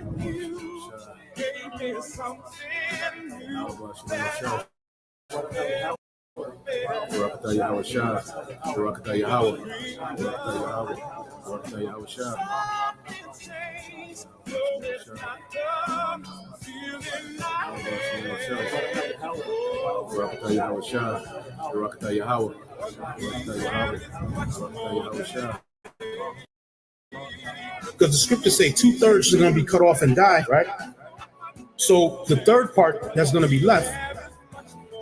You gave me something new. Barakatah Yahweh Shah, Barakatah Yahweh, Barakatah Yahweh, Barakatah Yahweh Shah. Barakatah Yahweh Shah, Barakatah Yahweh, Barakatah Yahweh, Barakatah Yahweh Shah. Because the scriptures say 2/3 are going to be cut off and die, right? So the third part that's going to be left,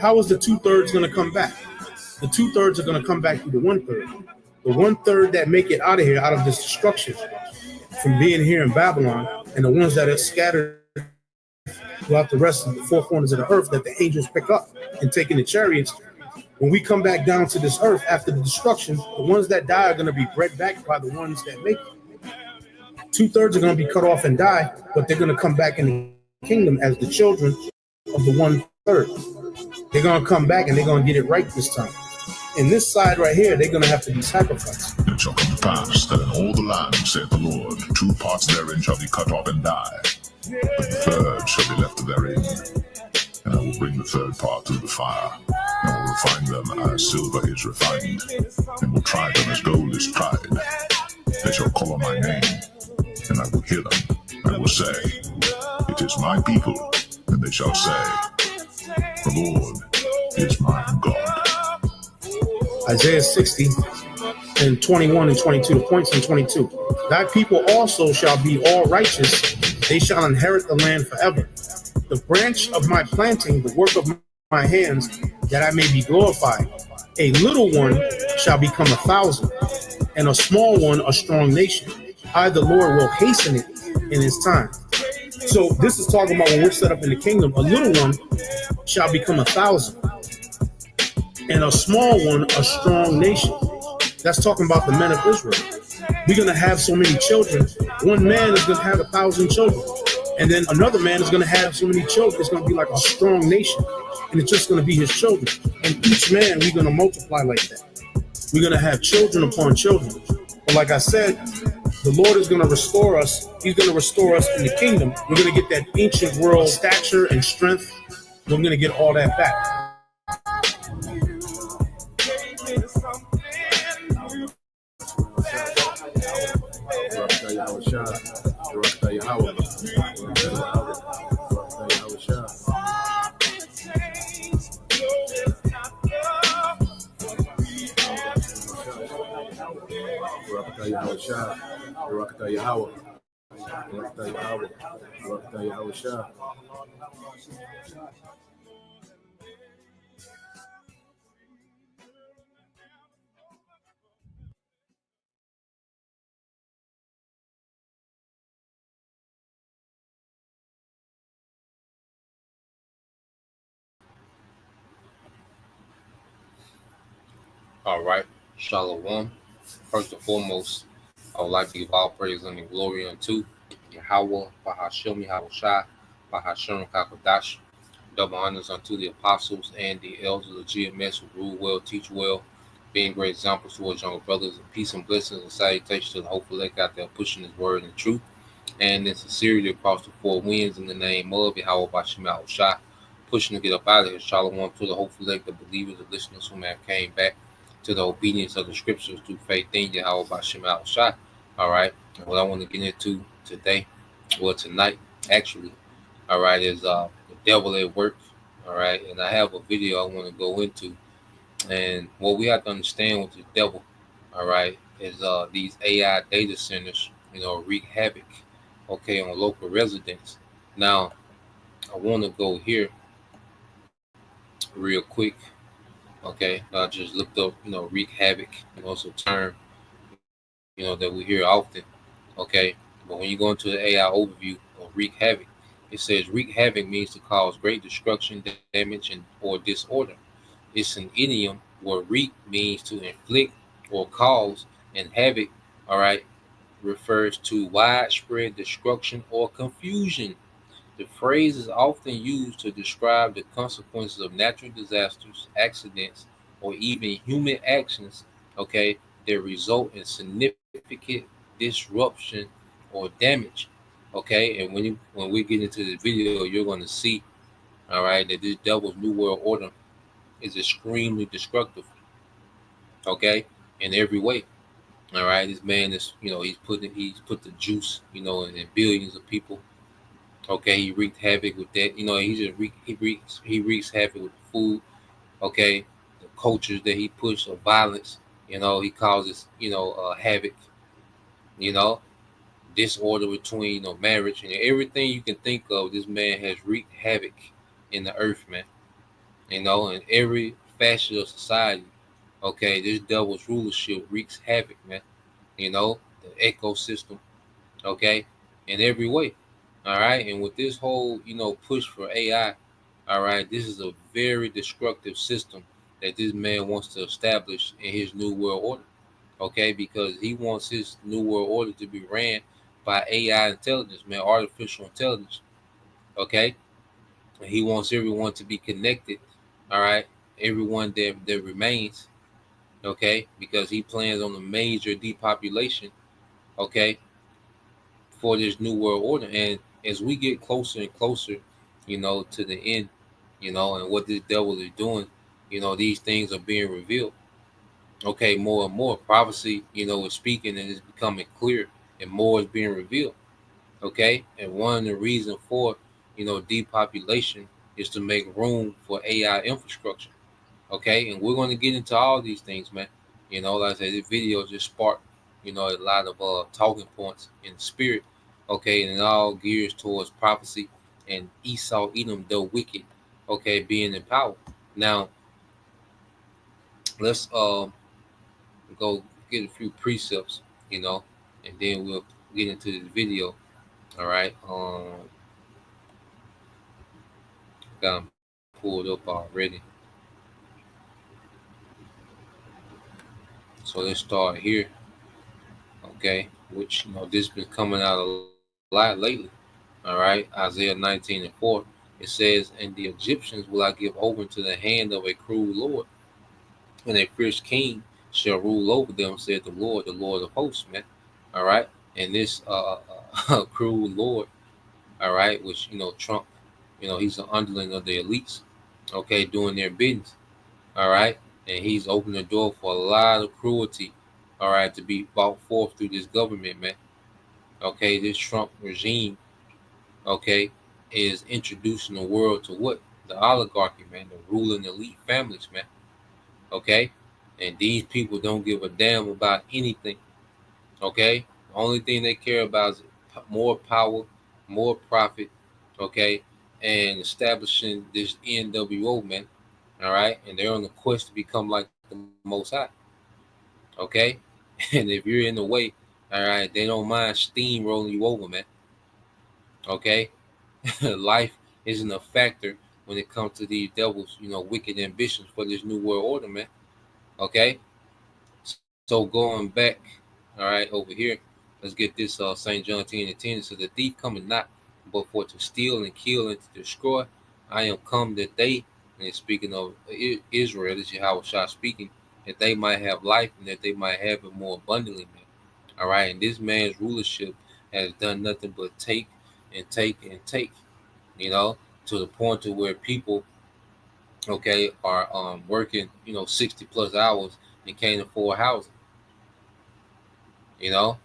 how is the 2/3 going to come back? The 2/3 are going to come back through the 1/3. The 1/3 that make it out of here, out of this destruction, from being here in Babylon, and the ones that are scattered throughout the rest of the four corners of the earth that the angels pick up and take in the chariots. When we come back down to this earth after the destruction, the ones that die are going to be bred back by the ones that make it. 2/3 are going to be cut off and die, but they're going to come back in the kingdom as the children of the 1/3. They're going to come back and they're going to get it right this time. In this side right here, they're going to have to be sacrificed. It shall come to pass that in all the land, saith the Lord, 2 parts therein shall be cut off and die, but the third shall be left therein. And I will bring the third part through the fire, and will refine them as silver is refined, and will try them as gold is tried. They shall call on my name, and I will hear them. I will say, it is my people, and they shall say, the Lord is my God. Isaiah 60 and 21 and 22, the points in 22. Thy people also shall be all righteous. They shall inherit the land forever. The branch of my planting, the work of my hands, that I may be glorified. A little one shall become 1,000, and a small one a strong nation. I, the Lord, will hasten it in his time. So this is talking about when we're set up in the kingdom, a little one shall become 1,000, and a small one a strong nation. That's talking about the men of Israel. We're going to have so many children. One man is going to have 1,000 children. And then another man is going to have so many children. It's going to be like a strong nation. And it's just going to be his children. And each man, we're going to multiply like that. We're going to have children upon children. But like I said, the Lord is going to restore us. He's going to restore us in the kingdom. We're going to get that ancient world stature and strength. We're going to get all that back. Yahweh Shah, Barakatah Yahweh, Barakatah Yahweh, Barakatah Yahweh Shah. Barakatah Yahweh Shah, Barakatah Yahweh, Barakatah Yahweh, Barakatah Yahweh Shah. All right, Shalom. First and foremost, I would like to give all praise and glory unto Yahweh, Bahashem Yahweh Shai, Bahashem Kakadash. Double honors unto the apostles and the elders of the GMS who rule well, teach well, being great examples towards younger brothers, and peace and blessings and salutations to the hopeful elect out there pushing his word and truth and in sincerity across the four winds in the name of Yahweh Bahashem Yahweh Shai, pushing to get up out of here. Shalom to the hopeful elect, the believers, the listeners who may have came back to the obedience of the scriptures through faith in Yahweh Bashem Al Shai. All right. And what I want to get into today, or tonight, actually, all right, is the devil at work. All right. And I have a video I want to go into. And what we have to understand with the devil, all right, is these AI data centers, wreak havoc, okay, on local residents. Now, I want to go here real quick. Okay, I just looked up, wreak havoc, it's a term, that we hear often. Okay, but when you go into the AI overview of wreak havoc, it says wreak havoc means to cause great destruction, damage, and or disorder. It's an idiom where wreak means to inflict or cause, and havoc, all right, refers to widespread destruction or confusion. The phrase is often used to describe the consequences of natural disasters, accidents, or even human actions, that result in significant disruption or damage. Okay, and when we get into the video, you're going to see, all right, that this devil's new world order is extremely destructive. Okay, in every way. All right, this man is, he's put the juice, in billions of people. Okay, he wreaked havoc with that. He wreaks havoc with food. Okay, the cultures that he pushed of violence. He causes havoc. You know, disorder between marriage and everything you can think of. This man has wreaked havoc in the earth, man. In every facet of society. Okay, this devil's rulership wreaks havoc, man. The ecosystem. Okay, in every way. All right, and with this whole push for AI, all right, this is a very destructive system that this man wants to establish in his new world order. Okay, because he wants his new world order to be ran by AI intelligence, man, artificial intelligence. Okay, and he wants everyone to be connected. All right, everyone that remains. Okay, because he plans on a major depopulation. Okay, for this new world order. And as we get closer and closer, to the end, and what this devil is doing, these things are being revealed. Okay, more and more prophecy, is speaking and it's becoming clear, and more is being revealed. Okay, and one of the reasons for depopulation is to make room for AI infrastructure. Okay, and we're going to get into all these things, man. Like I said, this video just sparked a lot of talking points in the spirit. Okay, and it all gears towards prophecy and Esau Edom the wicked. Okay, being in power. Now let's go get a few precepts, and then we'll get into this video. All right, got 'em pulled up already. So let's start here. Okay, which this been coming out a lot lately. All right, Isaiah 19:4. It says, "And the Egyptians will I give over into the hand of a cruel lord, and a fierce king shall rule over them," said the Lord of hosts, man. All right, and this cruel lord, all right, which Trump, he's an underling of the elites, okay, doing their business. All right, and he's opened the door for a lot of cruelty, all right, to be brought forth through this government, man. Okay, this Trump regime, okay, is introducing the world to what? The oligarchy, man, the ruling elite families, man. Okay? And these people don't give a damn about anything. Okay? The only thing they care about is more power, more profit, okay, and establishing this NWO, man. All right? And they're on the quest to become like the most high. Okay? And if you're in the way, all right, they don't mind steamrolling you over, man. Okay? Life isn't a factor when it comes to these devils, wicked ambitions for this new world order, man. Okay, so going back, all right, over here, let's get this St. John 10:10. So the thief cometh not, but for to steal and kill and to destroy. I am come that they, and it's speaking of Israel, this is Yahweh Shah speaking, that they might have life and that they might have it more abundantly, man. All right, and this man's rulership has done nothing but take and take and take, to the point to where people, okay, are working, 60 plus hours and can't afford housing. You know,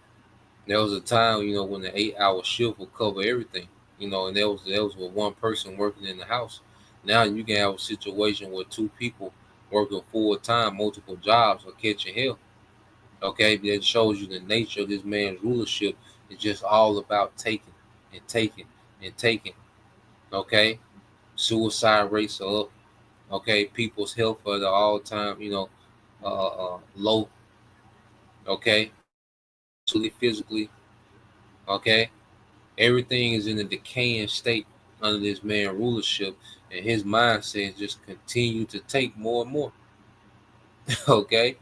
there was a time, when the 8 hour shift would cover everything, and there was with one person working in the house. Now you can have a situation where two people working full time, multiple jobs, or catching hell. Okay, that shows you the nature of this man's rulership is just all about taking and taking and taking. Okay, suicide rates are up. Okay, people's health are the all time, low. Okay, mentally, physically. Okay, everything is in a decaying state under this man rulership, and his mindset is just continue to take more and more. Okay,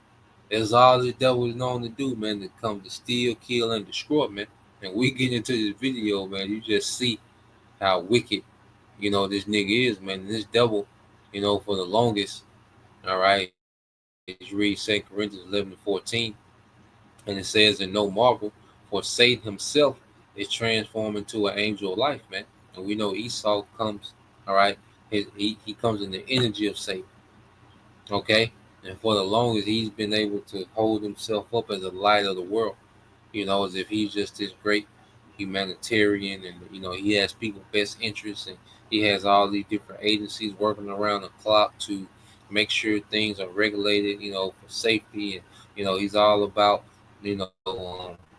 that's all the devil is known to do, man. To come to steal, kill, and destroy, man. And we get into this video, man. You just see how wicked, this nigga is, man. And this devil, for the longest, all right. You read 2 Corinthians 11:14, and it says, "And no marvel, for Satan himself is transformed into an angel of life, man. And we know Esau comes, all right, he comes in the energy of Satan, okay? And for the longest, he's been able to hold himself up as the light of the world, as if he's just this great humanitarian, and he has people's best interests, and he has all these different agencies working around the clock to make sure things are regulated, for safety, and he's all about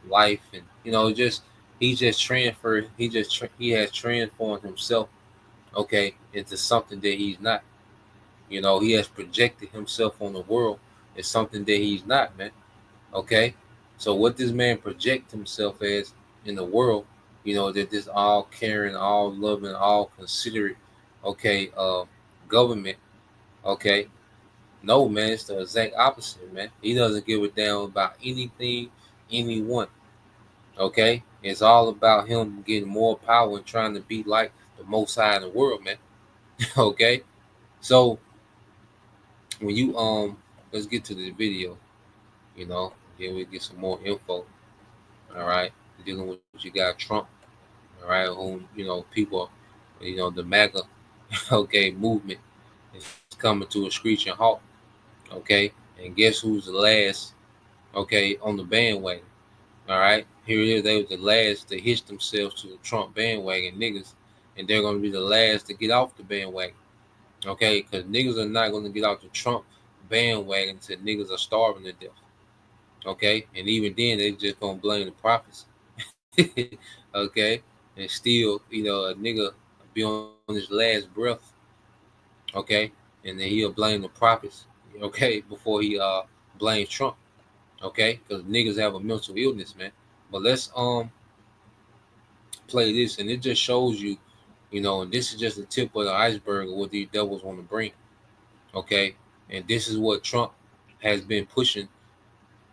life, and just he just transferred, he has transformed himself, okay, into something that he's not. He has projected himself on the world as something that he's not, man. Okay, so what this man project himself as in the world, that this all caring, all loving, all considerate, okay, government, okay. No, man, it's the exact opposite, man. He doesn't give a damn about anything, anyone. Okay, it's all about him getting more power and trying to be like the Most High in the world, man. Okay, so when you let's get to the video, then we get some more info. All right, dealing with you got Trump, all right, whom people, the MAGA, okay, movement is coming to a screeching halt, okay, and guess who's the last, okay, on the bandwagon, all right, here it is, they were the last to hitch themselves to the Trump bandwagon, niggas, and they're going to be the last to get off the bandwagon, okay, because niggas are not going to get off the Trump bandwagon until niggas are starving to death, okay, and even then they just going to blame the prophets. Okay, and still, a nigga be on his last breath, okay, and then he'll blame the prophets, okay, before he blames Trump, okay, because niggas have a mental illness, man. But let's play this, and it just shows you, and this is just the tip of the iceberg of what these devils want to bring, okay, and this is what Trump has been pushing,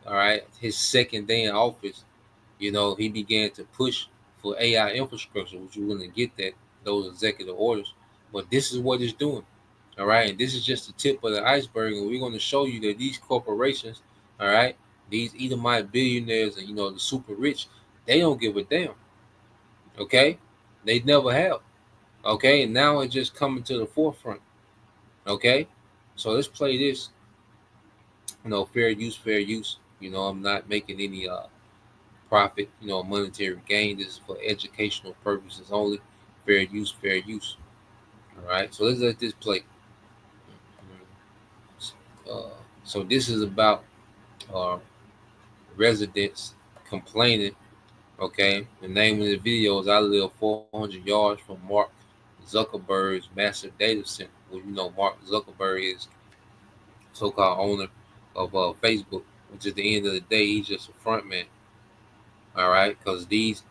all right, his second day in office. He began to push for AI infrastructure, which you're going to get those executive orders. But this is what it's doing. All right. And this is just the tip of the iceberg. And we're going to show you that these corporations, all right, these Edomite billionaires and, the super rich, they don't give a damn. Okay. They never have. Okay. And now it's just coming to the forefront. Okay. So let's play this. Fair use, fair use. I'm not making any profit, monetary gain. This is for educational purposes only. Fair use, fair use. All right. So let's let this play. So this is about residents complaining. Okay. The name of the video is "I live 400 yards from Mark Zuckerberg's massive data center." Well, Mark Zuckerberg is so-called owner of Facebook, which at the end of the day, he's just a front man. All right, because these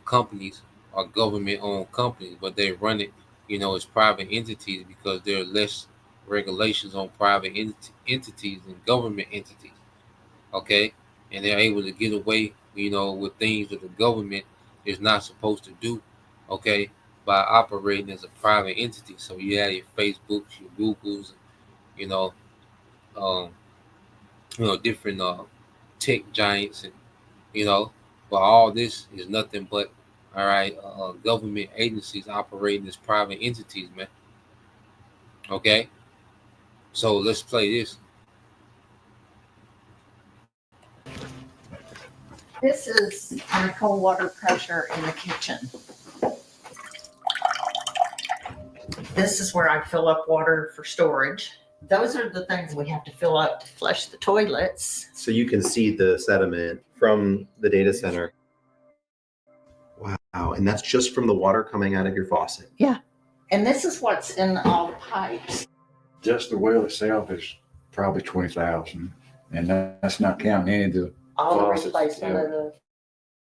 companies are government-owned companies, but they run it, as private entities because there are less regulations on private entities than government entities. Okay, and they're able to get away, with things that the government is not supposed to do. Okay, by operating as a private entity. So you have your Facebooks, your Googles, you know, um, different tech giants, and but all this is nothing but all right, government agencies operating as private entities, man. Okay, so let's play this. This is my cold water pressure in the kitchen. This is where I fill up water for storage. Those are the things we have to fill up to flush the toilets. So you can see the sediment from the data center. Wow. And that's just from the water coming out of your faucet. Yeah. And this is what's in all the pipes. Just the well itself is probably $20,000, and that's not counting any of the all faucets, the replacement of the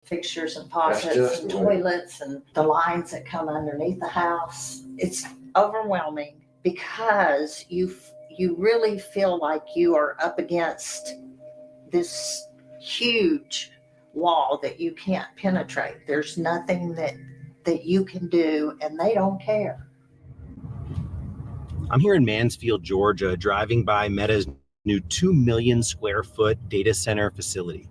fixtures and faucets and toilets and the lines that come underneath the house. It's overwhelming because you really feel like you are up against this huge wall that you can't penetrate. There's nothing that you can do, and they don't care. I'm here in Mansfield, Georgia, driving by Meta's new 2 million square foot data center facility.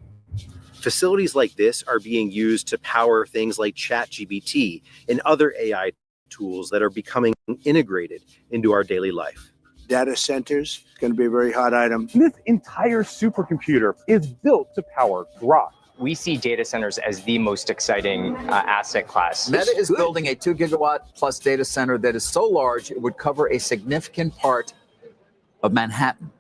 Facilities like this are being used to power things like ChatGPT and other AI tools that are becoming integrated into our daily life. Data centers going to be a very hot item. This entire supercomputer is built to power Grok. We see data centers as the most exciting asset class. Meta is building a 2 gigawatt plus data center that is so large it would cover a significant part of Manhattan.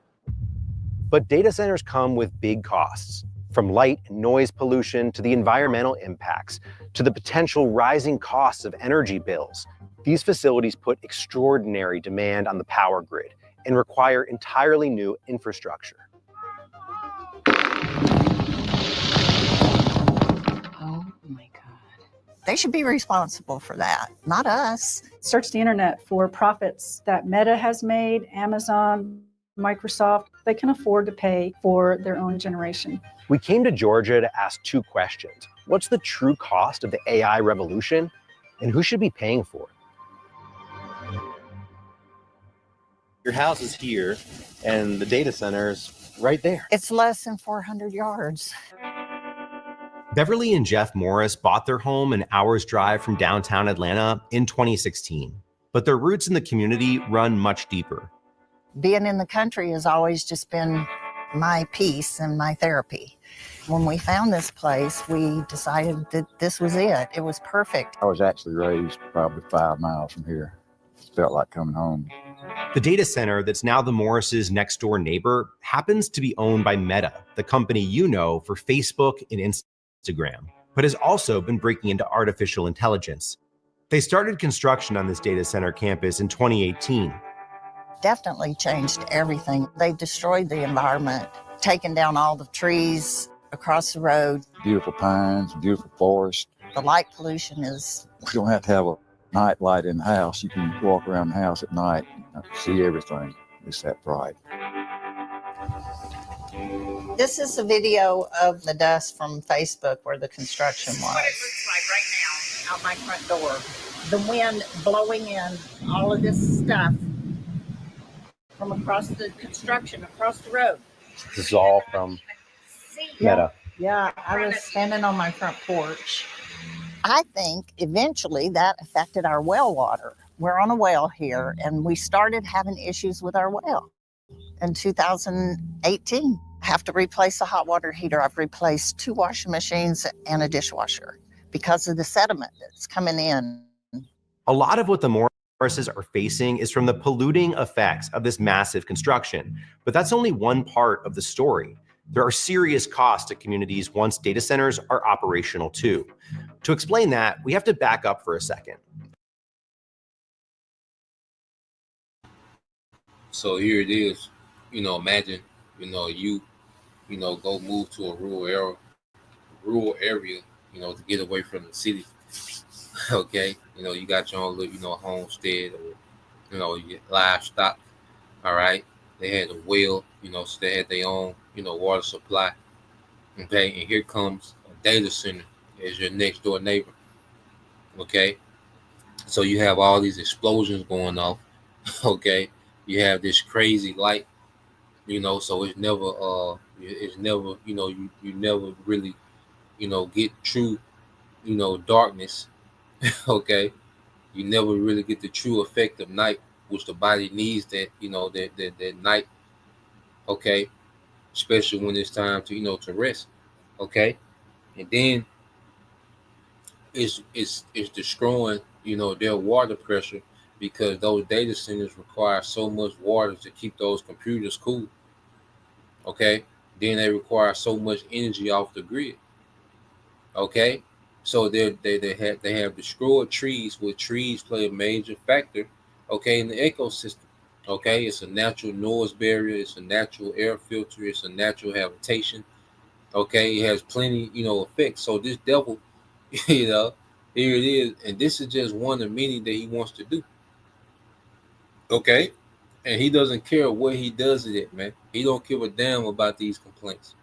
But data centers come with big costs, from light and noise pollution to the environmental impacts to the potential rising costs of energy bills. These facilities put extraordinary demand on the power grid and require entirely new infrastructure. Oh my God. They should be responsible for that, not us. Search the internet for profits that Meta has made, Amazon, Microsoft. They can afford to pay for their own generation. We came to Georgia to ask two questions. What's the true cost of the AI revolution, and who should be paying for it? Your house is here, and the data center is right there. It's less than 400 yards. Beverly and Jeff Morris bought their home an hour's drive from downtown Atlanta in 2016, but their roots in the community run much deeper. Being in the country has always just been my peace and my therapy. When we found this place, we decided that this was it. It was perfect. I was actually raised probably 5 miles from here. It felt like coming home. The data center that's now the Morris's next door neighbor happens to be owned by Meta, the company you know for Facebook and Instagram, but has also been breaking into artificial intelligence. They started construction on this data center campus in 2018. Definitely changed everything. They destroyed the environment, taking down all the trees across the road. Beautiful pines, beautiful forest. The light pollution is... We don't have to have a night light in the house. You can walk around the house at night and see everything. It's that bright. This is a video of the dust from Facebook where the construction was. What it looks like right now out my front door. The wind blowing in all of this stuff from across the construction, across the road. This is all from Meta. Yeah, I was standing on my front porch. I think eventually that affected our well water. We're on a well here, and we started having issues with our well in 2018. I have to replace the hot water heater. I've replaced 2 washing machines and a dishwasher because of the sediment that's coming in. A lot of what the Morrises are facing is from the polluting effects of this massive construction, but that's only one part of the story. There are serious costs to communities once data centers are operational too. To explain that, we have to back up for a second. So here it is. Imagine, you go move to a rural area, to get away from the city. Okay, you got your own little, homestead or, your livestock. All right, they had a well, so they had their own, water supply. Okay, and here comes a data center as your next door neighbor. Okay, so you have all these explosions going off. Okay, you have this crazy light. So it's never, you never really, get true, darkness. Okay, you never really get the true effect of night, which the body needs that, that night. Okay, especially when it's time to, to rest. Okay, and then it's destroying, their water pressure because those data centers require so much water to keep those computers cool. Okay, then they require so much energy off the grid. Okay, so they have destroyed trees, where trees play a major factor. Okay, in the ecosystem. Okay, it's a natural noise barrier, it's a natural air filter, it's a natural habitation. Okay, it has plenty, effects. So this devil, here it is, and this is just one of many that he wants to do. Okay, and he doesn't care where he does it at, man. He don't give a damn about these complaints.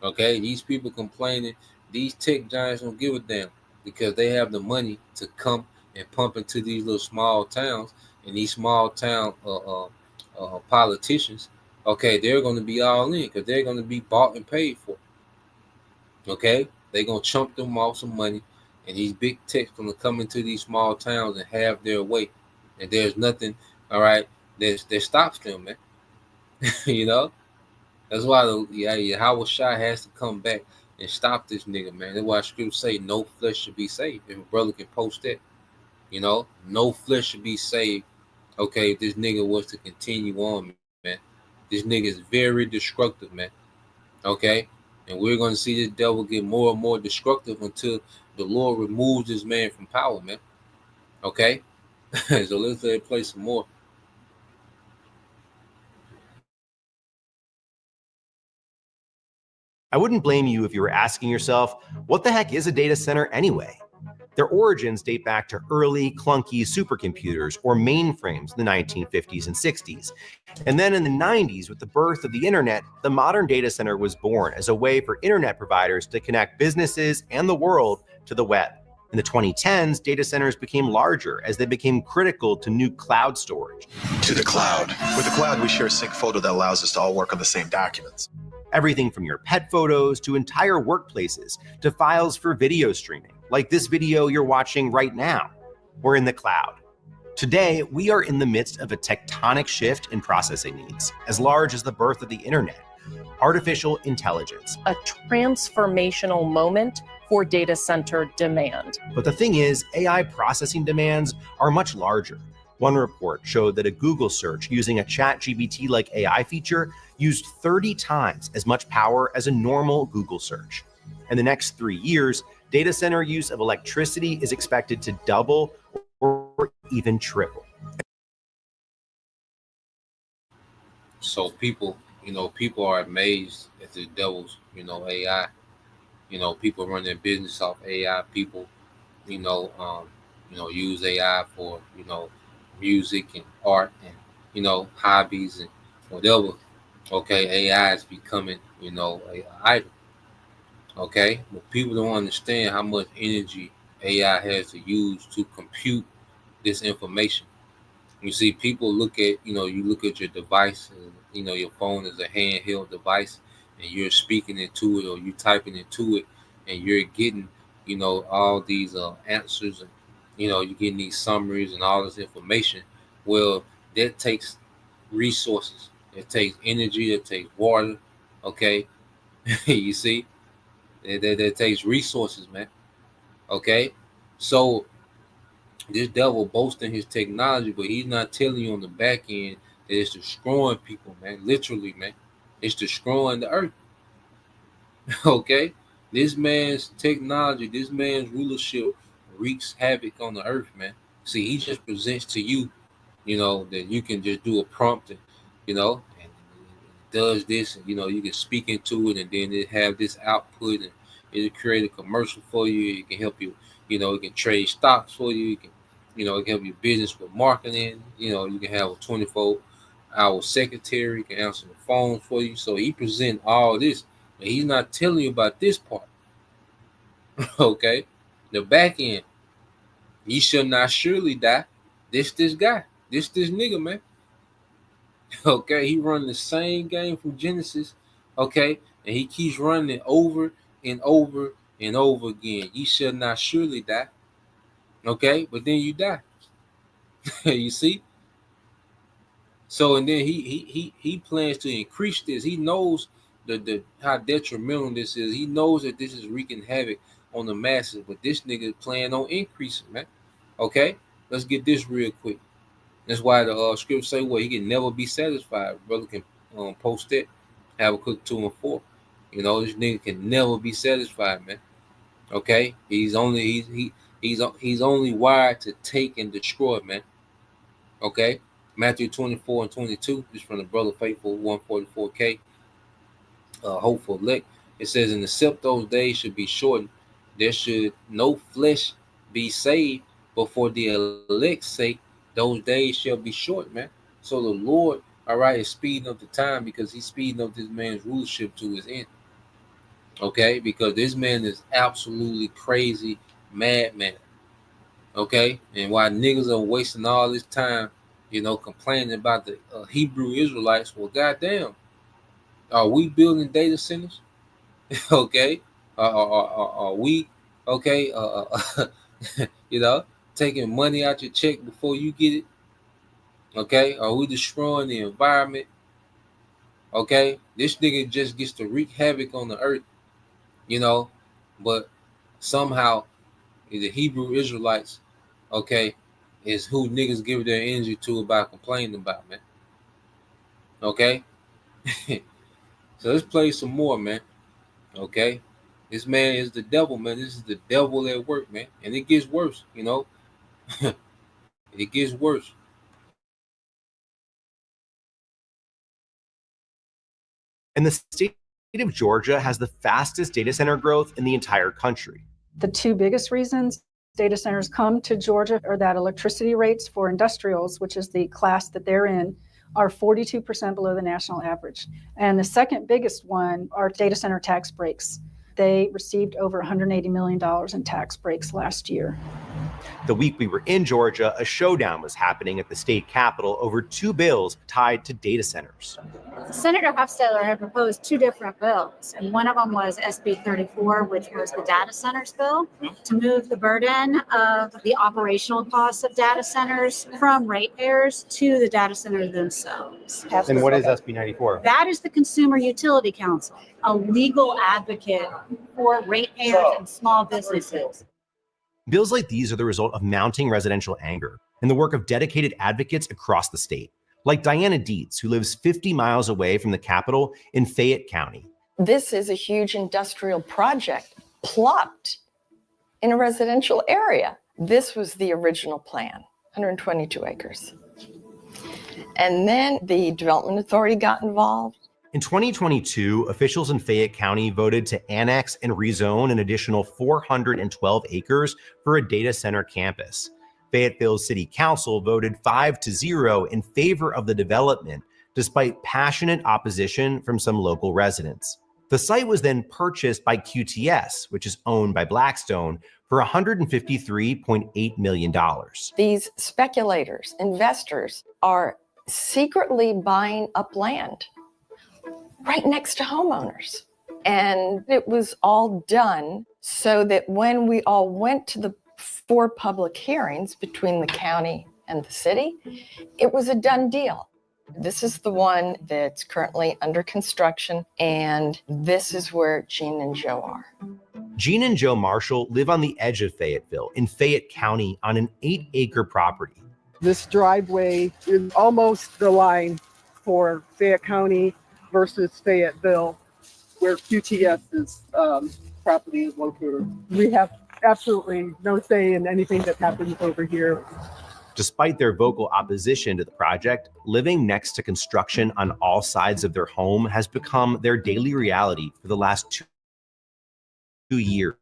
Okay, these people complaining, these tech giants don't give a damn because they have the money to come and pump into these little small towns, and these small town politicians. Okay, they're going to be all in because they're going to be bought and paid for. Okay, they gonna chump them off some money, and these big techs gonna come into these small towns and have their way, and there's nothing, all right, that stops them, man. You know, that's why Howard Shah has to come back and stop this nigga, man. That's why scripts say no flesh should be saved. If a brother can post that, you know, no flesh should be saved. Okay, if this nigga was to continue on, man, this nigga is very destructive, man. Okay, and we're going to see this devil get more and more destructive until the Lord removes this man from power, man. Okay, so let's play some more. I wouldn't blame you if you were asking yourself, what the heck is a data center anyway? Their origins date back to early, clunky supercomputers or mainframes in the 1950s and 60s. And then in the 90s, with the birth of the internet, the modern data center was born as a way for internet providers to connect businesses and the world to the web. In the 2010s, data centers became larger as they became critical to new cloud storage. To the cloud. With the cloud, we share a sync photo that allows us to all work on the same documents. Everything from your pet photos to entire workplaces to files for video streaming, like this video you're watching right now. We're in the cloud. Today, we are in the midst of a tectonic shift in processing needs, as large as the birth of the internet, artificial intelligence. A transformational moment for data center demand. But the thing is, AI processing demands are much larger. One report showed that a Google search using a ChatGPT-like AI feature used 30 times as much power as a normal Google search. In the next 3 years, data center use of electricity is expected to double or even triple. So people are amazed at the devil's, AI. People run their business off AI. People, use AI for, music and art and, hobbies and whatever. Okay, AI is becoming, a idol. Okay, but people don't understand how much energy AI has to use to compute this information. You see, people look at, you look at your device, and, your phone is a handheld device, and you're speaking into it or you typing into it, and you're getting, all these answers, and, you're getting these summaries and all this information. Well, that takes resources. It takes energy. It takes water. Okay, you see, that takes resources, man. Okay, so this devil boasting his technology, but he's not telling you on the back end that it's destroying people, man. Literally, man. It's destroying the earth. Okay? This man's technology, this man's rulership wreaks havoc on the earth, man. See, he just presents to you, that you can just do a prompt and, and it does this, and, you can speak into it, and then it have this output, and it'll create a commercial for you. It can help you, it can trade stocks for you. It can help your business with marketing. You can have a 24-hour secretary, can answer the phone for you. So he present all this, but he's not telling you about this part. Okay, the back end. Ye shall not surely die. This guy. This nigga, man. Okay, he run the same game from Genesis. Okay, and he keeps running it over and over and over again. Ye shall not surely die. Okay, but then you die. You see? So and then he plans to increase this. He knows the how detrimental this is. He knows that this is wreaking havoc on the masses, but this nigga is planning on increasing, man. Okay, let's get this real quick. That's why the scripts say, well, he can never be satisfied. Brother can post it, Havoc 2 and 4. This nigga can never be satisfied, man. Okay, he's only wired to take and destroy, man. Okay, Matthew 24 and 22 is from the Brother Faithful 144K. Hopeful elect. It says, and except those days should be shortened, there should no flesh be saved, but for the elect's sake, those days shall be short, man. So the Lord, all right, is speeding up the time because he's speeding up this man's rulership to his end. Okay, because this man is absolutely crazy, madman. Okay, and while niggas are wasting all this time, complaining about the Hebrew Israelites, well, goddamn, are we building data centers? Okay, Are we okay? You know, taking money out your check before you get it? Okay, are we destroying the environment? Okay, this nigga just gets to wreak havoc on the earth, you know, but somehow the Hebrew Israelites, okay, is who niggas give their energy to about complaining about, man. Okay, so let's play some more, man. Okay, this man is the devil, man. This is the devil at work, man, and it gets worse, you know. It gets worse. And the state of Georgia has the fastest data center growth in the entire country. The two biggest reasons data centers come to Georgia are that electricity rates for industrials, which is the class that they're in, are 42% below the national average. And the second biggest one are data center tax breaks. They received over $180 million in tax breaks last year. The week we were in Georgia, a showdown was happening at the state capitol over two bills tied to data centers. Senator Hofstadter had proposed two different bills, and one of them was SB 34, which was the data centers bill, to move the burden of the operational costs of data centers from ratepayers to the data centers themselves. And what is SB 94? That is the Consumer Utility Council, a legal advocate for ratepayers and small businesses. Bills like these are the result of mounting residential anger and the work of dedicated advocates across the state, like Diana Dietz, who lives 50 miles away from the Capitol in Fayette County. This is a huge industrial project plopped in a residential area. This was the original plan, 122 acres. And then the Development Authority got involved. In 2022, officials in Fayette County voted to annex and rezone an additional 412 acres for a data center campus. Fayetteville City Council voted 5-0 in favor of the development, despite passionate opposition from some local residents. The site was then purchased by QTS, which is owned by Blackstone, for $153.8 million. These speculators, investors, are secretly buying up land right next to homeowners. And it was all done so that when we all went to the 4 public hearings between the county and the city, it was a done deal. This is the one that's currently under construction, and this is where Gene and Joe are. Gene and Joe Marshall live on the edge of Fayetteville in Fayette County on an 8-acre property. This driveway is almost the line for Fayette County versus Fayetteville, where QTS's property is located. We have absolutely no say in anything that happens over here. Despite their vocal opposition to the project, living next to construction on all sides of their home has become their daily reality for the last 2 years.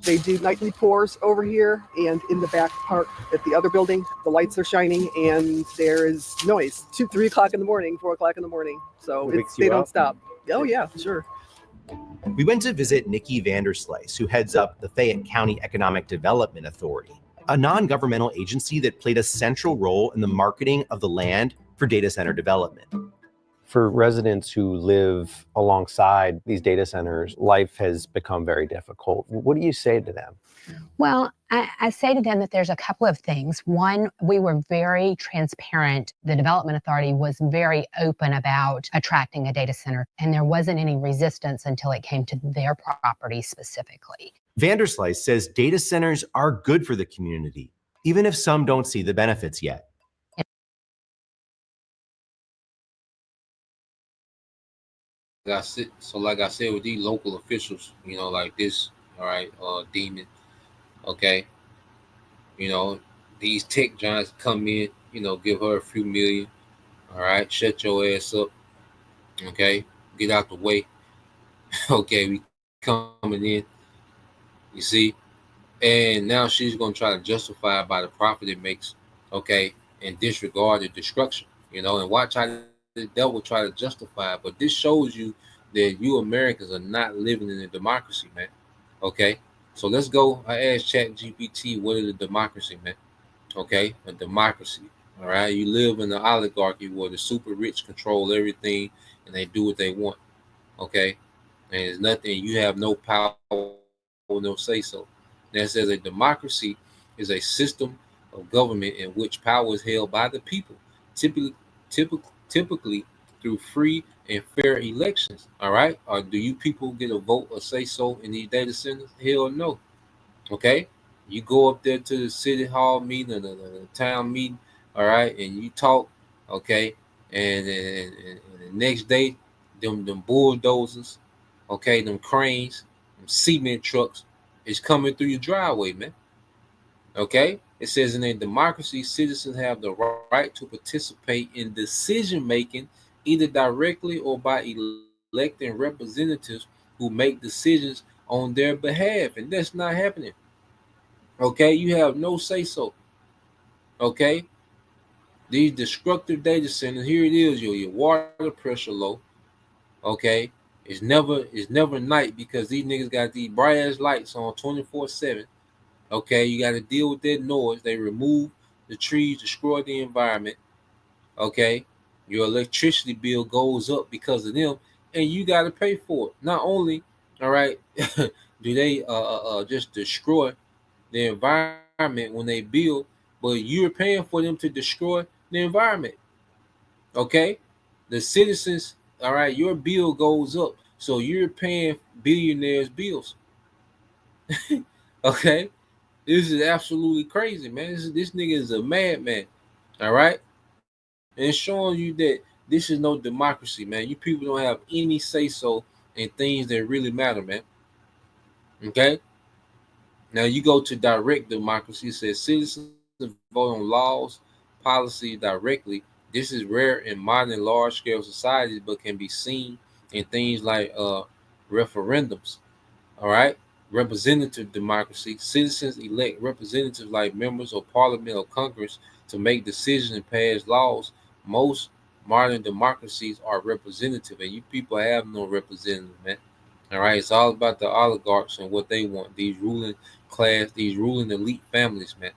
They do nightly pours over here, and in the back part at the other building, the lights are shining and there is noise. 3 o'clock in the morning, 4 o'clock in the morning. So they don't stop. Oh yeah, sure. We went to visit Nikki Vanderslice, who heads up the Fayette County Economic Development Authority, a non-governmental agency that played a central role in the marketing of the land for data center development. For residents who live alongside these data centers, life has become very difficult. What do you say to them? Well, I say to them that there's a couple of things. One, we were very transparent. The Development Authority was very open about attracting a data center, and there wasn't any resistance until it came to their property specifically. Vanderslice says data centers are good for the community, even if some don't see the benefits yet. Like I said, with these local officials, you know, like this, all right, Demon, okay, you know, these tech giants come in, you know, give her a few million, all right, shut your ass up, okay, get out the way, okay, we coming in, you see, and now she's gonna try to justify it by the profit it makes, okay, and disregard the destruction, you know, and watch how the devil try to justify it. But this shows you that you Americans are not living in a democracy, man. Okay, so let's go. I asked ChatGPT, what is a democracy, man? Okay, a democracy. All right, you live in an oligarchy where the super rich control everything and they do what they want. Okay, and it's nothing. You have no power or no say so. That says a democracy is a system of government in which power is held by the people, typically through free and fair elections. All right, or do you people get a vote or say so in these data centers? Hell no. Okay, you go up there to the city hall meeting or the town meeting, all right, and you talk, okay, and the next day, them bulldozers, okay, them cranes, them cement trucks is coming through your driveway, man. Okay, it says in a democracy, citizens have the right to participate in decision making, either directly or by electing representatives who make decisions on their behalf, and that's not happening. Okay, you have no say so. Okay, these destructive data centers. Here it is. Your water pressure low. Okay, it's never night because these niggas got these bright ass lights on 24/7. Okay, you got to deal with that noise. They remove the trees, destroy the environment. Okay, your electricity bill goes up because of them, and you got to pay for it. Not only, all right, do they just destroy the environment when they build, but you're paying for them to destroy the environment. Okay, the citizens, all right, your bill goes up, so you're paying billionaires' bills. Okay, this is absolutely crazy, man. This nigga is a madman. All right, and it's showing you that this is no democracy, man. You people don't have any say so in things that really matter, man. Okay. Now you go to direct democracy. It says citizens vote on laws, policy directly. This is rare in modern large-scale societies, but can be seen in things like referendums. All right, representative democracy. Citizens elect representatives like members of parliament or Congress to make decisions and pass laws. Most modern democracies are representative, and you people have no representative, man. All right, it's all about the oligarchs and what they want. These ruling class, these ruling elite families, man.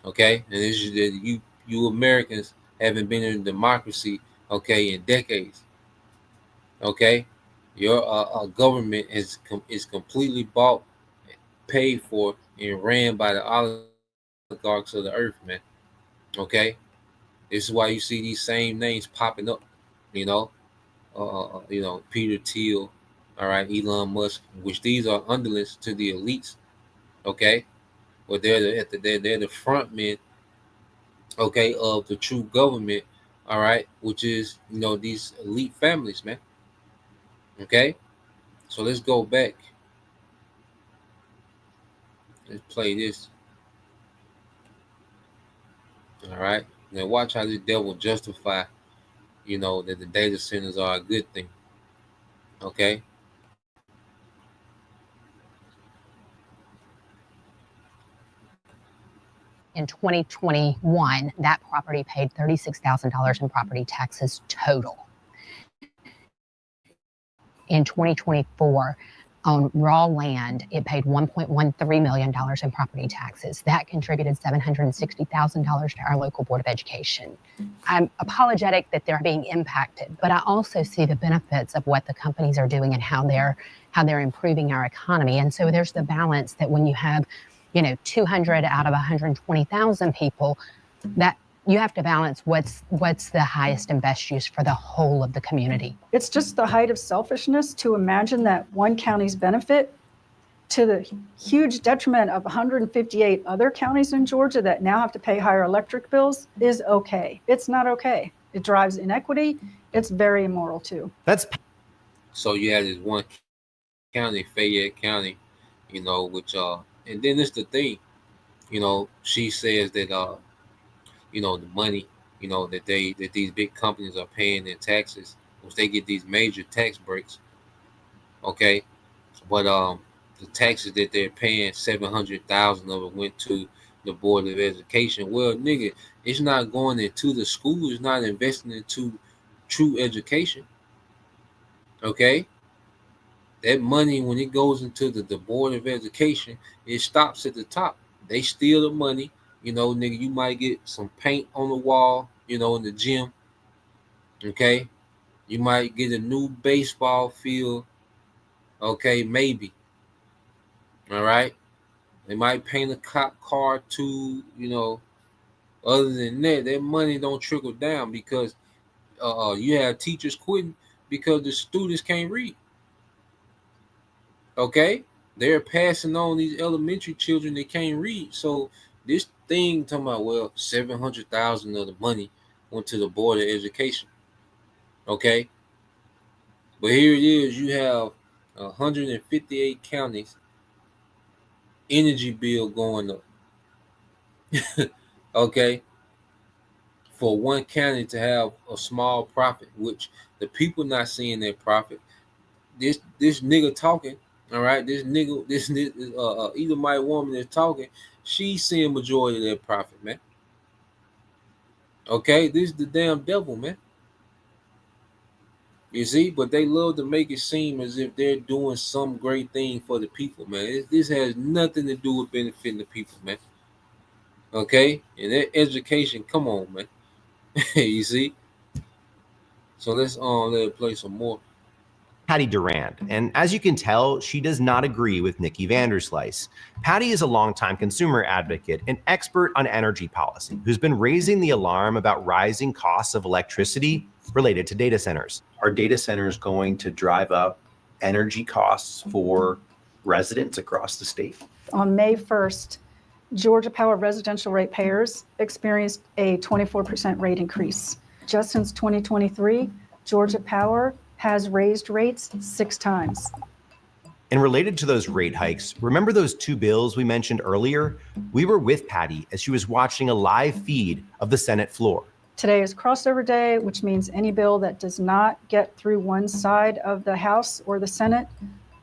Okay, and this is that you Americans haven't been in democracy, okay, in decades. Okay, your government is completely bought, paid for, and ran by the oligarchs of the earth, man. Okay, this is why you see these same names popping up. You know, Peter Thiel, all right, Elon Musk, which these are underlings to the elites. Okay, but they're the front men, okay, of the true government. All right, which is these elite families, man. Okay, so let's go back. Let's play this. All right, now watch how this devil justify, that the data centers are a good thing. Okay. In 2021, that property paid $36,000 in property taxes total. In 2024, on raw land, it paid $1.13 million in property taxes. That contributed $760,000 to our local Board of Education. I'm apologetic that they're being impacted, but I also see the benefits of what the companies are doing and how they're improving our economy. And so there's the balance that when you have 200 out of 120,000 people, that you have to balance what's the highest and best use for the whole of the community. It's just the height of selfishness to imagine that one county's benefit to the huge detriment of 158 other counties in Georgia that now have to pay higher electric bills is okay. It's not okay. It drives inequity. It's very immoral too. So you have this one county, Fayette County, which and then it's the thing, she says that the money, that these big companies are paying in taxes, which they get these major tax breaks. Okay, but the taxes that they're paying, 700,000 of it went to the Board of Education. Well, nigga, it's not going into the school. It's not investing into true education. Okay, that money when it goes into the Board of Education, it stops at the top. They steal the money. Nigga, you might get some paint on the wall, in the gym. Okay. You might get a new baseball field, Okay, maybe. All right. They might paint a cop car too, Other than that, that money don't trickle down because you have teachers quitting because the students can't read. Okay, they're passing on these elementary children that can't read. So this thing talking about 700,000 of the money went to the Board of Education. Okay, but here it is. You have 158 counties energy bill going up. Okay, for one county to have a small profit, which the people not seeing that profit. This nigga talking, all right. This Edomite woman that's talking, she's seeing majority of that profit, man. Okay, this is the damn devil, man. You see, but they love to make it seem as if they're doing some great thing for the people, man. This has nothing to do with benefiting the people, man. Okay, and that education, come on, man. You see. So let's let it play some more. Patty Durand, and as you can tell, she does not agree with Nikki Vanderslice. Patty is a longtime consumer advocate and expert on energy policy who's been raising the alarm about rising costs of electricity related to data centers. Are data centers going to drive up energy costs for residents across the state? On May 1st, Georgia Power residential ratepayers experienced a 24% rate increase. Just since 2023, Georgia Power has raised rates 6 times. And related to those rate hikes, remember those 2 bills we mentioned earlier? We were with Patty as she was watching a live feed of the Senate floor. Today is crossover day, which means any bill that does not get through one side of the House or the Senate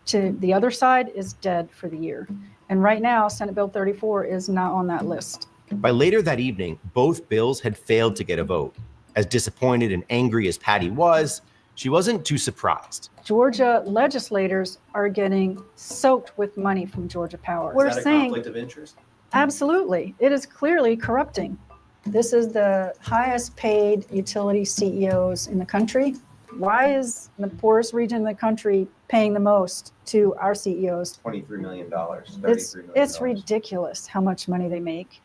to the other side is dead for the year. And right now, Senate Bill 34 is not on that list. By later that evening, both bills had failed to get a vote. As disappointed and angry as Patty was, she wasn't too surprised. Georgia legislators are getting soaked with money from Georgia Power. Is that a conflict of interest? Absolutely. It is clearly corrupting. This is the highest paid utility CEOs in the country. Why is the poorest region of the country paying the most to our CEOs? $23 million, $33 million. It's ridiculous how much money they make.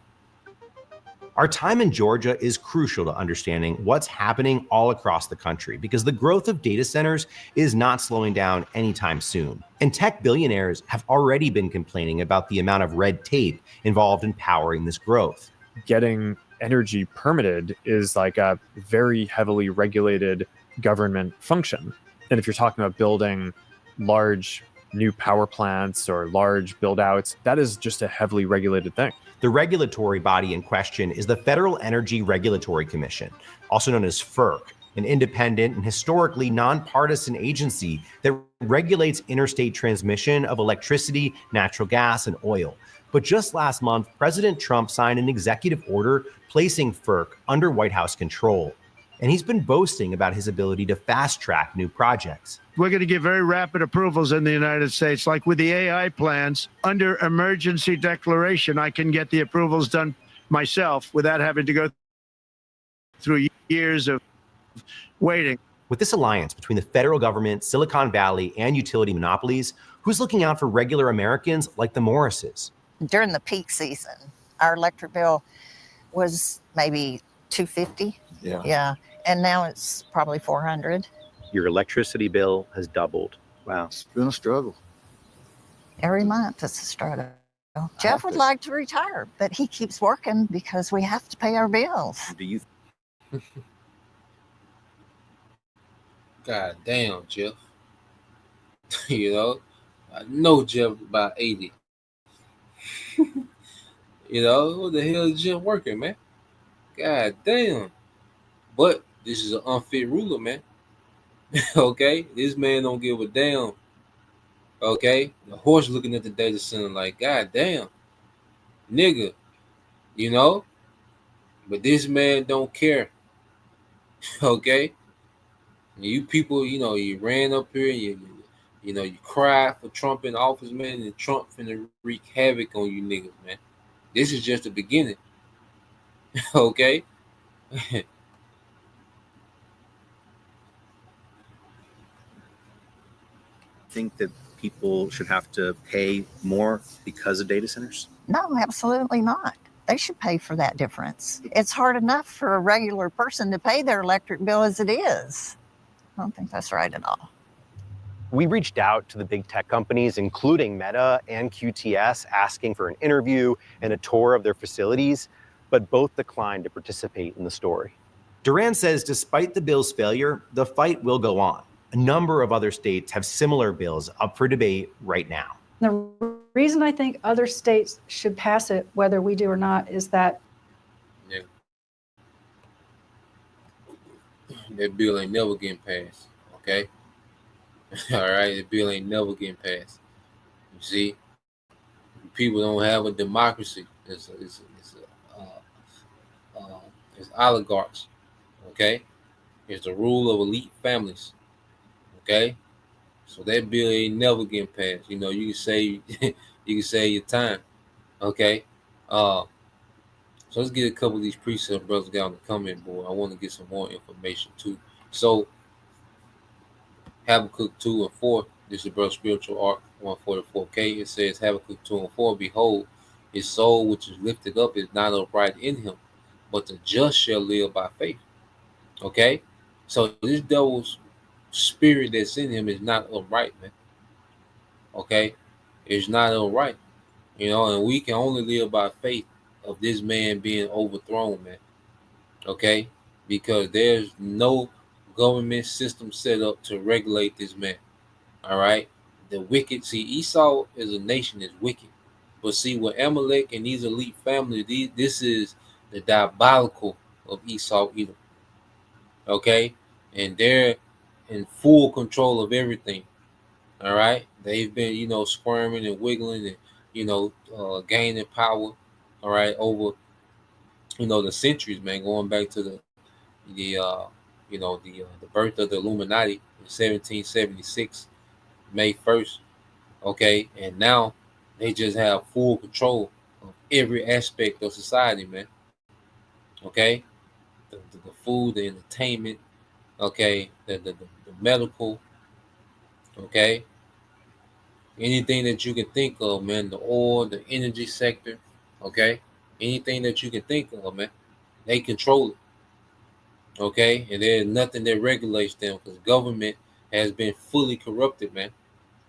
Our time in Georgia is crucial to understanding what's happening all across the country because the growth of data centers is not slowing down anytime soon. And tech billionaires have already been complaining about the amount of red tape involved in powering this growth. Getting energy permitted is like a very heavily regulated government function. And if you're talking about building large new power plants or large build outs, that is just a heavily regulated thing. The regulatory body in question is the Federal Energy Regulatory Commission, also known as FERC, an independent and historically nonpartisan agency that regulates interstate transmission of electricity, natural gas, and oil. But just last month, President Trump signed an executive order placing FERC under White House control. And he's been boasting about his ability to fast-track new projects. We're going to get very rapid approvals in the United States. Like with the AI plans, under emergency declaration, I can get the approvals done myself without having to go through years of waiting. With this alliance between the federal government, Silicon Valley, and utility monopolies, who's looking out for regular Americans like the Morrises? During the peak season, our electric bill was maybe $250. Yeah. And now it's probably $400. Your electricity bill has doubled. Wow. It's been a struggle. Every month it's a struggle. Jeff would like to retire, but he keeps working because we have to pay our bills. Do you? God damn, Jeff. I know Jeff about 80. What the hell is Jeff working, man? God damn. But this is an unfit ruler, man. Okay? This man don't give a damn. Okay? The horse looking at the data center like, God damn. Nigga. But this man don't care. Okay? You people, you ran up here, you cried for Trump in office, man, and Trump finna wreak havoc on you niggas, man. This is just the beginning. Okay? think that people should have to pay more because of data centers? No, absolutely not. They should pay for that difference. It's hard enough for a regular person to pay their electric bill as it is. I don't think that's right at all. We reached out to the big tech companies, including Meta and QTS, asking for an interview and a tour of their facilities, but both declined to participate in the story. Duran says despite the bill's failure, the fight will go on. A number of other states have similar bills up for debate right now. The reason I think other states should pass it, whether we do or not, is that that bill ain't never getting passed. Okay. All right, the bill ain't never getting passed. You see, people don't have a democracy. It's oligarchs. Okay, it's the rule of elite families. Okay, so that bill ain't never getting passed. You know, you can say you can save your time. Okay, so let's get a couple of these precept brothers got on the comment board. I want to get some more information too. So Habakkuk 2 and 4. This is brother spiritual arc 144K. It says Habakkuk 2 and 4. Behold, his soul which is lifted up is not upright in him, but the just shall live by faith. Okay, so this devil's spirit that's in him is not upright, man. Okay, it's not upright, you know, and we can only live by faith of this man being overthrown, man. Okay, because there's no government system set up to regulate this man. All right, the wicked. See, Esau as a nation is wicked, but see, with Amalek and these elite families, this is the diabolical of Esau Edom. Okay, and they're in full control of everything. All right, they've been, you know, squirming and wiggling and, you know, gaining power. All right, over, you know, the centuries, man, going back to the birth of the Illuminati in 1776, May 1st. Okay, and now they just have full control of every aspect of society, man. Okay, the food, the entertainment, okay, the medical, okay, anything that you can think of, man, the oil, the energy sector, okay, anything that you can think of, man, they control it. Okay, and there's nothing that regulates them because government has been fully corrupted, man.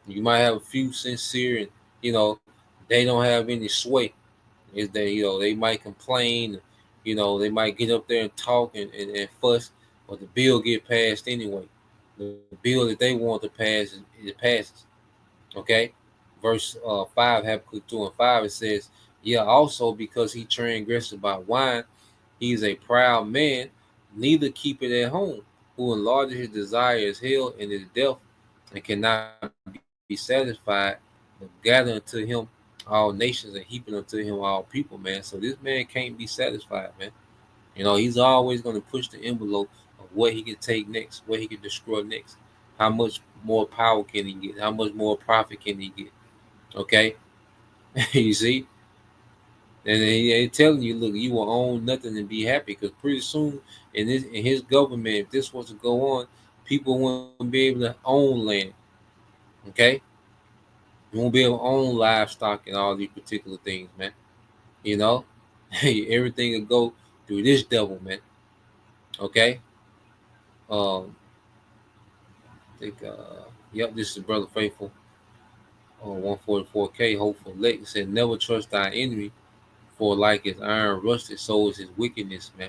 You might have a few sincere, and you know they don't have any sway. Is that, you know, they might complain, you know, they might get up there and talk and fuss, but the bill get passed anyway. The bill that they want to pass, it passes. Okay, verse 5, Habakkuk 2 and 5, it says, yeah, also because he transgressed by wine, he is a proud man, neither keep it at home, who enlarges his desire is hell and is death, and cannot be satisfied, but gather unto him all nations and heaping unto him all people, man. So this man can't be satisfied, man. You know, he's always going to push the envelope of what he can take next, what he can destroy next. How much more power can he get? How much more profit can he get? Okay, you see, and they telling you, look, you will own nothing and be happy, because pretty soon in his government, if this was to go on, people won't be able to own land. Okay, you won't be able to own livestock and all these particular things, man. You know, everything will go through this devil, man. Okay. I think yep, this is Brother Faithful. 144K, hopeful elect said, never trust thy enemy, for like his iron rusted, so is his wickedness, man.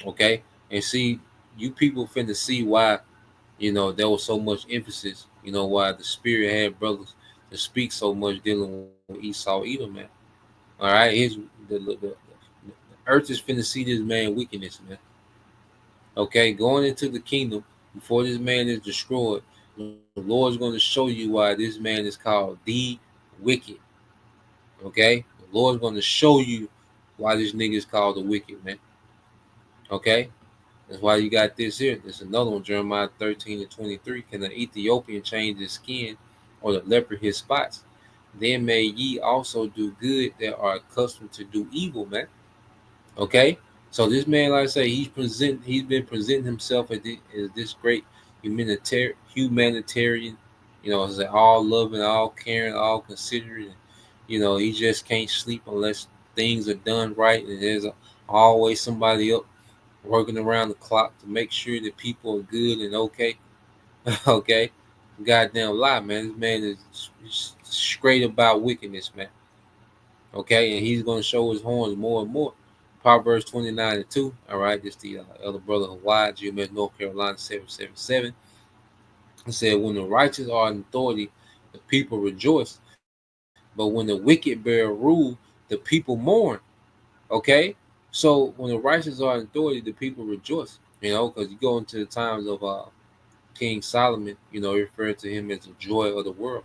Okay. And see, you people finna see why, you know, there was so much emphasis, you know, why the spirit had brothers to speak so much dealing with Esau Edom, man. All right, the earth is finna see this man wickedness, man. Okay, going into the kingdom before this man is destroyed, the Lord's going to show you why this man is called the wicked. Okay, the Lord's going to show you why this nigga is called the wicked, man. Okay, that's why you got this here. There's another one, Jeremiah 13 and 23. Can the Ethiopian change his skin, or the leopard his spots? Then may ye also do good that are accustomed to do evil, man. Okay, so this man, like I say, he's been presenting himself as this great humanitarian, You know, it's like all loving, all caring, all considerate. You know, he just can't sleep unless things are done right, and there's always somebody up working around the clock to make sure that people are good and okay. Okay, goddamn lie, man. This man is straight about wickedness, man. Okay, and he's going to show his horns more and more. Proverbs 29:2. All right, this the elder brother Hawaii, GMS North Carolina 777. He said, "When the righteous are in authority, the people rejoice. But when the wicked bear rule, the people mourn." Okay, so when the righteous are in authority, the people rejoice. You know, because you go into the times of King Solomon, you know, he referred to him as the joy of the world.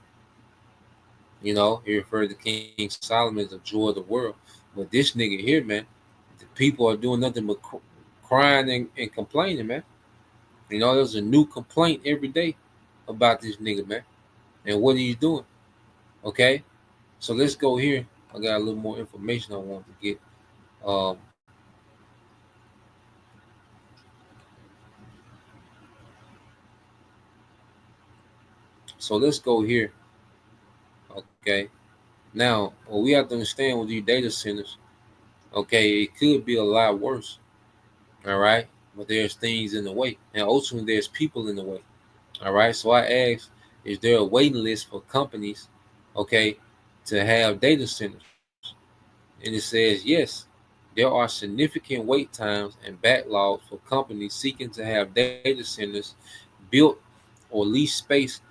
You know, he referred to King Solomon as the joy of the world. But this nigga here, man, the people are doing nothing but crying and complaining, man. You know, there's a new complaint every day about this nigga, man, and what he's doing. Okay, so let's go here. I got a little more information I want to get. Um, so let's go here. Okay, now what we have to understand with these data centers, okay, it could be a lot worse. All right, but there's things in the way, and ultimately there's people in the way. All right, so I asked, is there a waiting list for companies, okay, to have data centers? And it says yes. There are significant wait times and backlogs for companies seeking to have data centers built or lease space,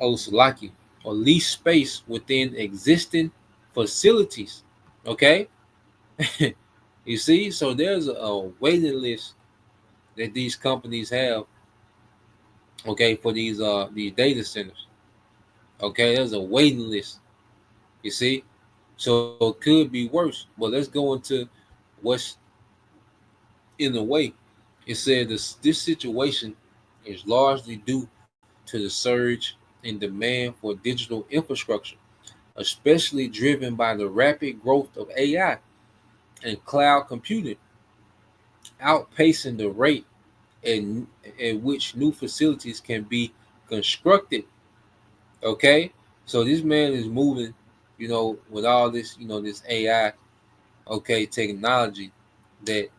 Salaki, or lease space within existing facilities. Okay, you see, so there's a waiting list that these companies have, okay, for these data centers. Okay, there's a waiting list. You see, so it could be worse. But let's go into what's in the way. It said this situation is largely due to the surge in demand for digital infrastructure, especially driven by the rapid growth of AI and cloud computing, outpacing the rate at which new facilities can be constructed. Okay, so this man is moving, you know, with all this, you know, this AI, okay, technology, that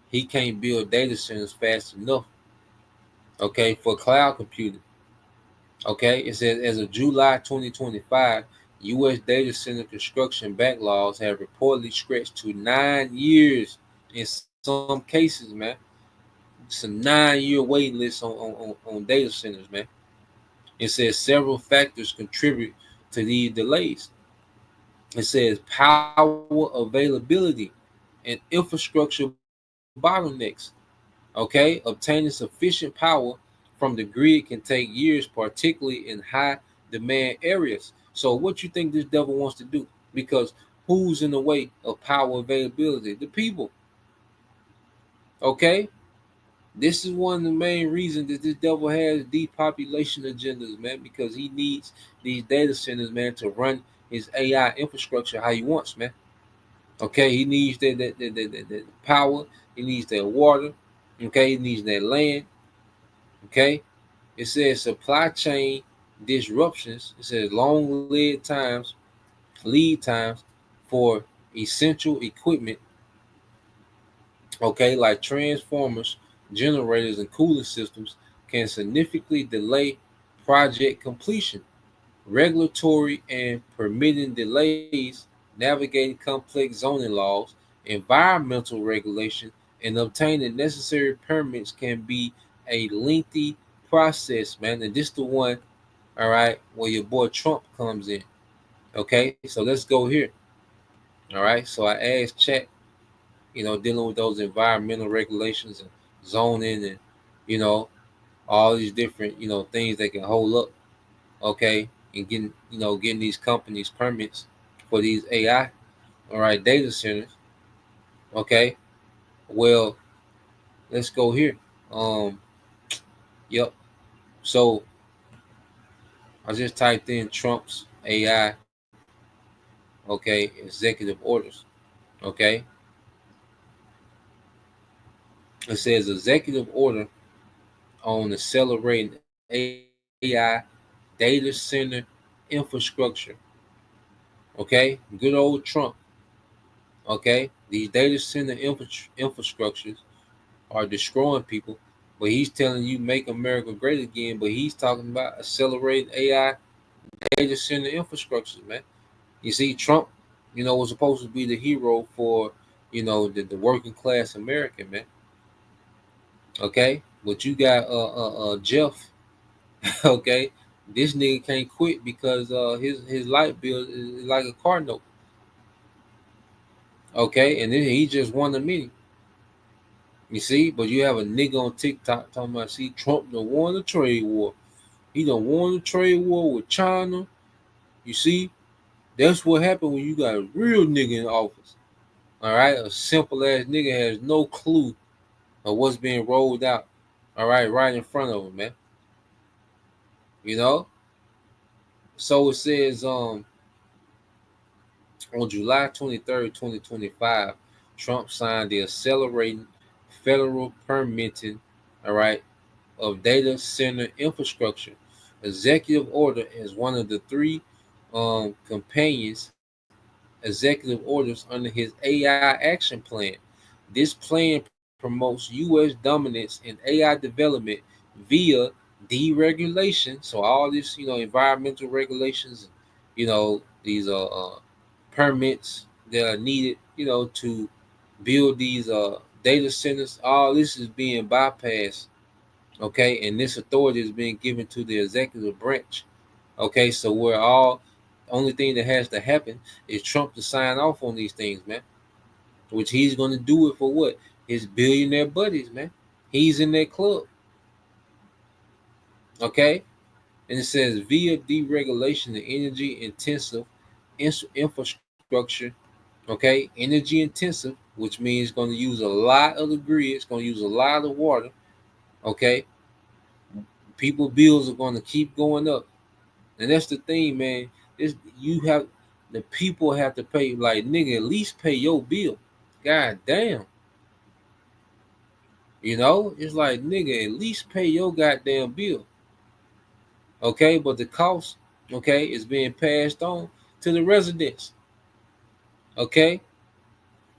he can't build data centers fast enough, okay, for cloud computing. Okay, it says as of July 2025, U.S. data center construction backlogs have reportedly stretched to 9 years in some cases, man. It's a 9 year waiting list on data centers, man. It says several factors contribute to these delays. It says power availability and infrastructure bottlenecks. Okay, obtaining sufficient power from the grid can take years, particularly in high demand areas. So, what you think this devil wants to do? Because who's in the way of power availability? The people. Okay, this is one of the main reasons that this devil has depopulation agendas, man, because he needs these data centers, man, to run his AI infrastructure how he wants, man. Okay, he needs that power, he needs that water, okay, he needs that land, okay. It says supply chain disruptions. It says long lead times for essential equipment, okay, like transformers, generators, and cooling systems can significantly delay project completion. Regulatory and permitting delays, navigating complex zoning laws, environmental regulation, and obtaining necessary permits can be a lengthy process, man. And this the one, all right, where your boy Trump comes in. Okay, so let's go here. All right, so I asked Chat, you know, dealing with those environmental regulations and zoning and, you know, all these different, you know, things that can hold up, okay, and getting these companies permits for these AI, all right, data centers. Okay, well, let's go here. Um, yep. So I just typed in Trump's AI, okay, executive orders. Okay, it says executive order on accelerating AI data center infrastructure. Okay, good old Trump. Okay, these data center infrastructures are destroying people, but he's telling you make America great again. But he's talking about accelerating AI data center infrastructures, man. You see, Trump, was supposed to be the hero for, the working class American, man. Okay, but you got Jeff. Okay, this nigga can't quit because his light bill is like a car note. Okay, and then he just won the meeting. You see, but you have a nigga on TikTok talking about, see, Trump done won the trade war. He done won the trade war with China. You see, that's what happened when you got a real nigga in office. All right, a simple ass nigga has no clue of what's being rolled out. All right in front of him, man. You know. So it says, on July 23rd, 2025, Trump signed the accelerating federal permitting, all right, of data center infrastructure executive order as one of the three companions executive orders under his AI action plan. This plan promotes U.S. dominance in AI development via deregulation. So all this, environmental regulations, these permits that are needed, to build these data centers. All this is being bypassed. Okay, and this authority is being given to the executive branch. Okay, so we're all only thing that has to happen is Trump to sign off on these things, man. Which he's going to do it for what? His billionaire buddies, man. He's in that club. Okay, and it says via deregulation the energy intensive infrastructure. Okay, energy intensive, which means it's going to use a lot of the grid. It's going to use a lot of water. Okay, people bills are going to keep going up. And that's the thing, man. The people have to pay, like, nigga, at least pay your bill. God damn. It's like, nigga, at least pay your goddamn bill. Okay, but the cost, okay, is being passed on to the residents. Okay,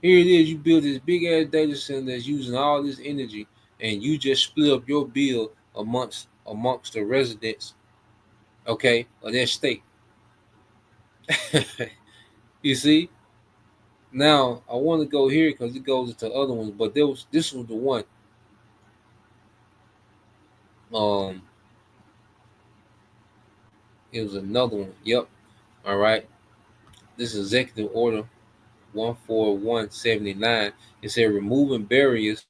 here it is. You build this big ass data center that's using all this energy, and you just split up your bill amongst the residents, okay, of that state. You see? Now I want to go here because it goes into other ones, but this was the one. Um, it was another one. Yep. All right. This is Executive Order 14179. It said removing barriers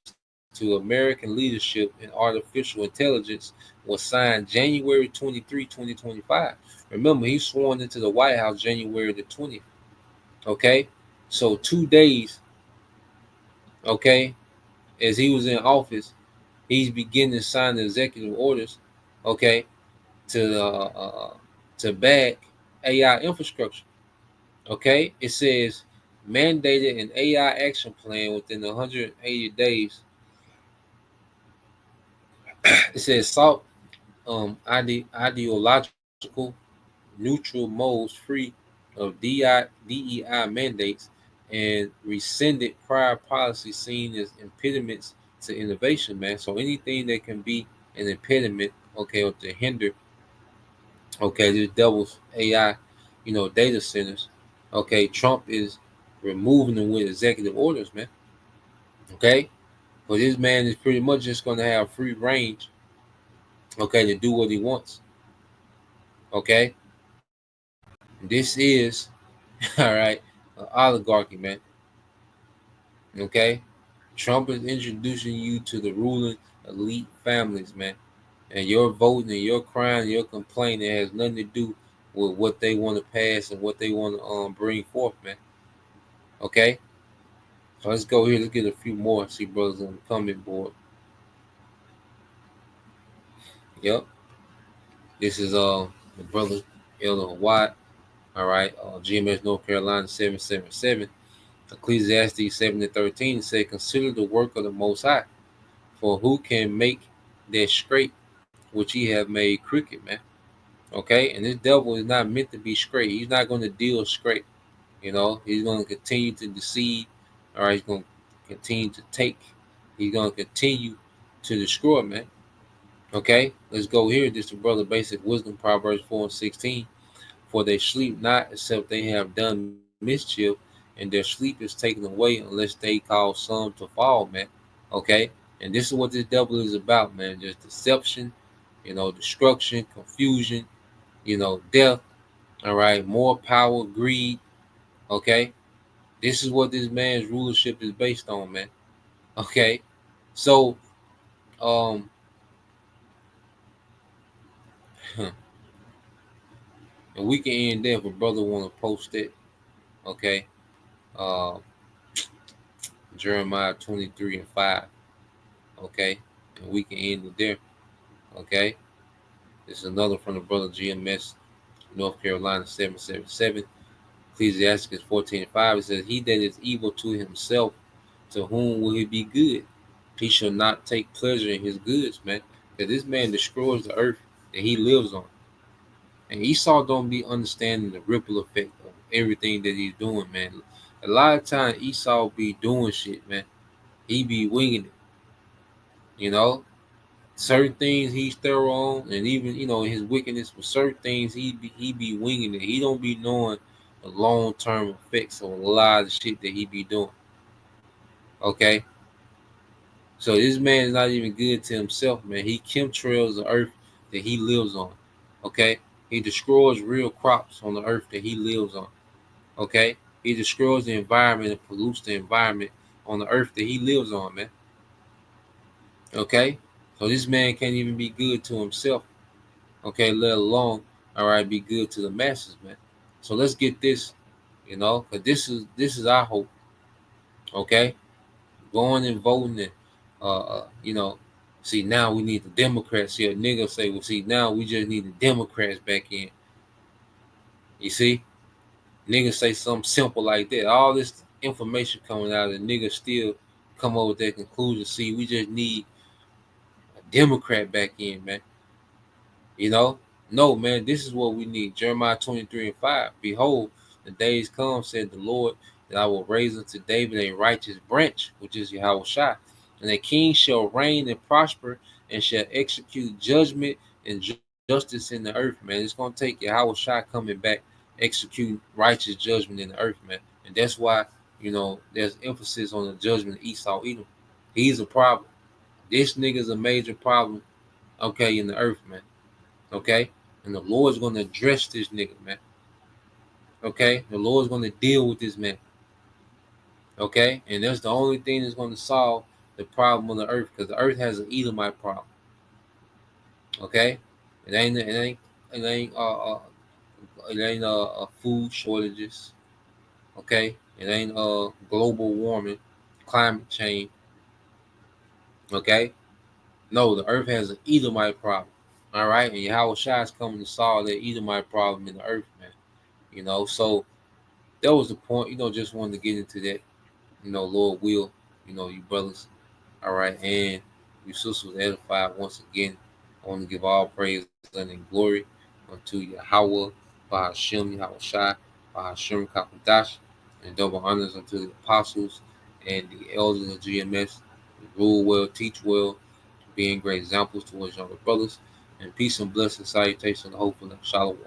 to American leadership in artificial intelligence was signed January 23, 2025. Remember, he sworn into the White House January the 20th. Okay. So 2 days, okay, as he was in office, he's beginning to sign the executive orders, okay, to back AI infrastructure. Okay, it says mandated an AI action plan within 180 days. It says sought ideological neutral modes free of DEI mandates and rescinded prior policies seen as impediments to innovation, man. So anything that can be an impediment, okay, or to hinder, okay, this devil's AI, data centers, okay, Trump is removing them with executive orders, man. Okay, but this man is pretty much just going to have free range, okay, to do what he wants. Okay, this is all right, oligarchy, man. Okay, Trump is introducing you to the ruling elite families, man. And your voting and your crying, and your complaining has nothing to do with what they want to pass and what they want to bring forth, man. Okay, so let's go here. Let's get a few more. See brothers on the comment board. Yep, this is the brother Elder Watt. All right, GMS North Carolina 777. Ecclesiastes 7:13 say, "Consider the work of the Most High, for who can make that straight? which he have made crooked, man. Okay, and this devil is not meant to be straight. He's not going to deal straight. You know, he's going to continue to deceive. All right, he's going to continue to take. He's going to continue to destroy, man. Okay, let's go here. This is the brother basic wisdom, Proverbs 4:16. For they sleep not except they have done mischief, and their sleep is taken away unless they cause some to fall, man. Okay, and this is what this devil is about, man. Just deception, destruction, confusion, death. All right, more power, greed. Okay, this is what this man's rulership is based on, man. Okay, so and we can end there if a brother want to post it. Okay, Jeremiah 23:5. Okay, and we can end it there. Okay, this is another from the brother GMS, North Carolina 777. Ecclesiasticus 14:5. It says, "He that is evil to himself, to whom will he be good? He shall not take pleasure in his goods," man. Because this man destroys the earth that he lives on. And Esau don't be understanding the ripple effect of everything that he's doing, man. A lot of times Esau be doing shit, man. He be winging it, you know. Certain things he's thorough on, and even his wickedness with certain things he be winging it. He don't be knowing the long-term effects of a lot of the shit that he be doing. Okay, so this man is not even good to himself, man. He chemtrails the earth that he lives on. Okay, he destroys real crops on the earth that he lives on. Okay, he destroys the environment and pollutes the environment on the earth that he lives on, man. Okay, so this man can't even be good to himself. Okay, let alone be good to the masses, man. So let's get this, because this is our hope. Okay, going and voting and see, now we need the Democrats. See, a nigga say, well, see, now we just need the Democrats back in. You see, niggas say something simple like that. All this information coming out, and niggas still come up with that conclusion. See, we just need a Democrat back in, man. No, man, this is what we need. Jeremiah 23:5. Behold, the days come, said the Lord, that I will raise unto David a righteous branch, which is Yahushua. And a king shall reign and prosper, and shall execute judgment and justice in the earth, man. It's going to take Yahushua coming back, execute righteous judgment in the earth, man. And that's why, there's emphasis on the judgment of Esau Edom. He's a problem. This nigga's a major problem, okay, in the earth, man. Okay? And the Lord's going to address this nigga, man. Okay? The Lord's going to deal with this man. Okay? And that's the only thing that's going to solve the problem on the earth, because the earth has an Edomite problem. Okay? It ain't food shortages. Okay? It ain't global warming, climate change. Okay? No, the earth has an Edomite problem. All right, and Yahushua is coming to solve that Edomite problem in the earth, man. So that was the point. Just wanted to get into that. Lord will, you brothers. All right, and you sisters edified once again. I want to give all praise and glory unto Yahweh, Bahashem, Yahushua, Bahashem Kakadash, and double honors unto the apostles and the elders of GMS, who rule well, teach well, being great examples towards younger brothers. And peace and blessing, salutation, hopefully, shalom.